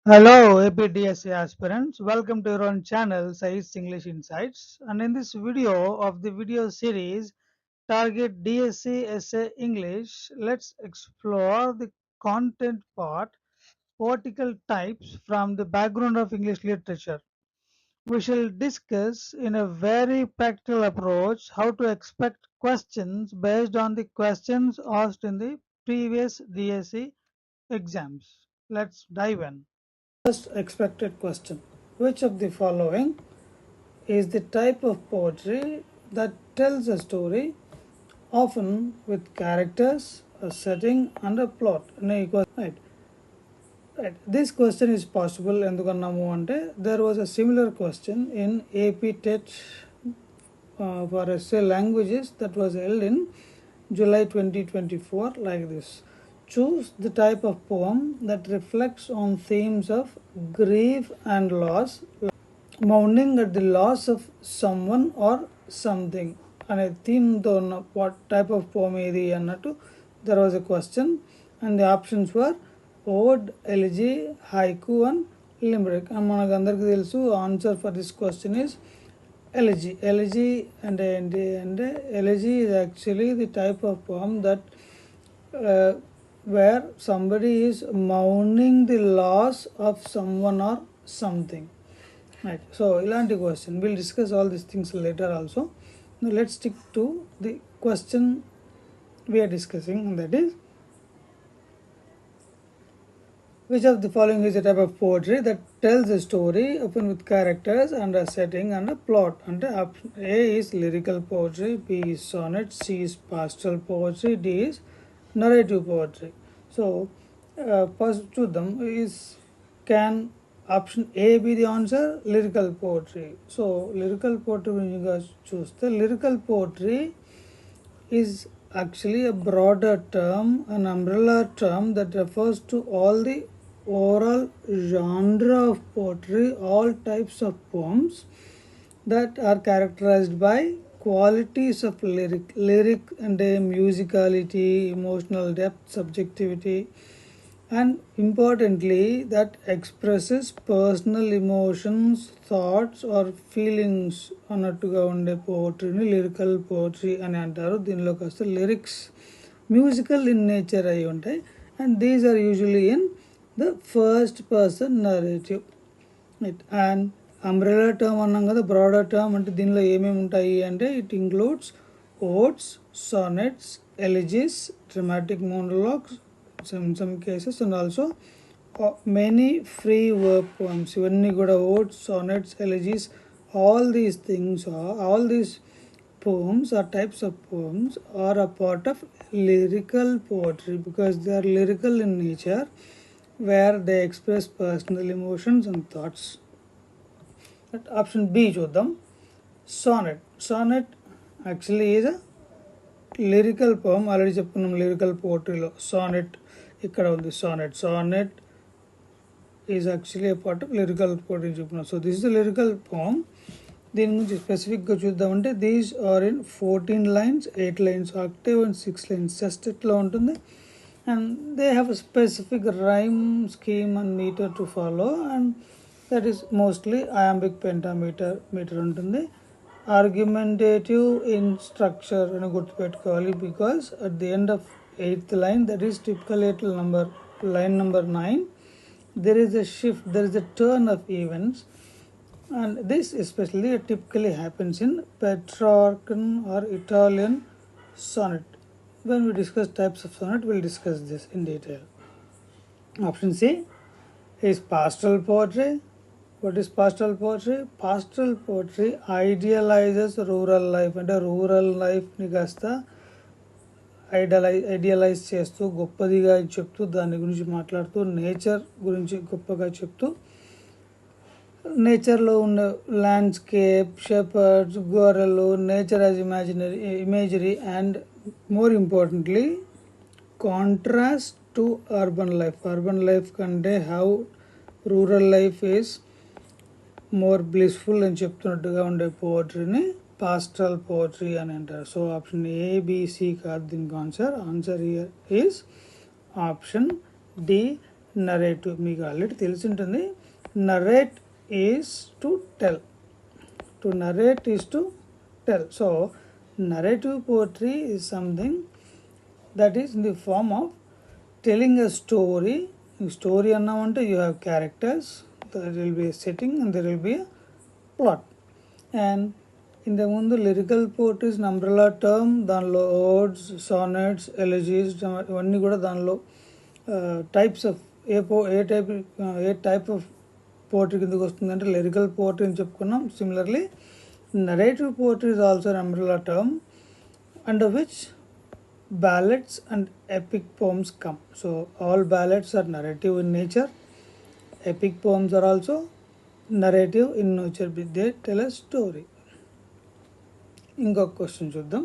Hello, APDSA aspirants. Welcome to your own channel, Sai's English Insights. And in this video of the video series, Target DSC Essay English, let's explore the content part, vertical types from the background of English literature. We shall discuss in a very practical approach how to expect questions based on the questions asked in the previous DSC exams. Let's dive in. First expected question: which of the following is the type of poetry that tells a story, often with characters, a setting, and a plot? Right. Right. This question is possible ఎందుకన్నాము అంటే there was a similar question in AP TET for essay languages that was held in July 2024 like this. Choose the type of poem that reflects on themes of grief and loss, mourning at the loss of someone or something అనే థీమ్తో ఉన్న what type of poem ఏది అన్నట్టు there was a question and the options were ode, elegy, haiku and limerick. And మనకు అందరికీ తెలుసు answer for this question is elegy. Elegy అంటే ఏంటి అంటే elegy is actually the type of poem that where somebody is mourning the loss of someone or something. Right. So, ilanti question. We'll discuss all these things later also. Now, let's stick to the question we are discussing, and that is, which of the following is a type of poetry that tells a story, often with characters and a setting and a plot? And option A is lyrical poetry, B is sonnet, C is pastoral poetry, D is narrative poetry. So, first to them is can option A be the answer? Lyrical poetry. So lyrical poetry, when you guys choose the lyrical poetry, is actually a broader term, an umbrella term that refers to all the overall genre of poetry, all types of poems that are characterized by qualities of lyric and musicality, emotional depth, subjectivity, and importantly that expresses personal emotions, thoughts or feelings అన్నట్టుగా ఉండే పోట్రీని lyrical portray అని అంటారు. దీనిలో కాస్త lyrics musical in nature అయి ఉంటాయి. And these are usually in the first person narrative. And umbrella term అన్నాం కదా, బ్రాడర్ టర్మ్ అంటే దీనిలో ఏమేమి ఉంటాయి అంటే it includes odes, sonnets, elegies, dramatic monologues in some cases, and also many free verb poems. ఇవన్నీ కూడా odes, sonnets, elegies, all these things are, all these poems or types of poems are a part of lyrical poetry because they are lyrical in nature, where they express personal emotions and thoughts. At option B చూద్దాం. Sonnet. Sonnet actually is a lyrical poem. Already చెప్పుకున్నాం lyrical పోట్రీలో sonnet ఇక్కడ ఉంది. Sonnet is actually a part of lyrical poetry చెప్పుకున్నాం. So this is the lyrical poem. దీని గురించి స్పెసిఫిక్గా చూద్దామంటే these are in 14 lines, 8 lines octave and 6 lines సెస్టెట్లో ఉంటుంది. And they have a specific rhyme scheme and meter to follow, and that is mostly iambic pentameter ఉంటుంది. Argumentative in structure అని గుర్తుపెట్టుకోవాలి because at the end of 8th line, that is typically at line number 9, there is a shift, there is a turn of events, and this especially typically happens in Petrarchan or Italian sonnet. When we discuss types of sonnet, we'll discuss this in detail. Option C is pastoral poetry. What is pastoral poetry? Pastoral poetry idealizes rural life, అంటే rural లైఫ్ని కాస్త idealise చేస్తూ గొప్పదిగా చెప్తూ దాని గురించి మాట్లాడుతూ nature గురించి గొప్పగా చెప్తూ నేచర్లో ఉన్న ల్యాండ్స్కేప్, షెపర్డ్స్, గొర్రెలు, nature as imagery and more importantly contrast to urban life. Urban life కంటే how rural life is more blissful అని చెప్తున్నట్టుగా ఉండే పోట్రీని పాస్టరల్ పోట్రీ అని అంటారు. సో ఆప్షన్ ఏబిసి కాదు దీనికి answer. Answer here is option D, narrative మీకు ఆల్రెడీ తెలిసి ఉంటుంది. Narrate is to tell, to narrate is to tell. So narrative poetry is something that is in the form of telling a story. Story అన్నామంటే you have characters, there will be a setting and there will be a plot. And ఇంతకు ముందు lyrical poultry is umbrella term, దానిలో odds, sonnets, ఎలిజీస్ ఇవన్నీ కూడా దానిలో types of A type of poultry కిందకి వస్తుందంటే lyrical poultry అని చెప్పుకున్నాం. Similarly narrative poetry is also an umbrella term under which ballads and epic poems come. So all ballads are narrative in nature, epic poems are also narrative in nature, they tell a story. ఇంకొక question చూద్దాం.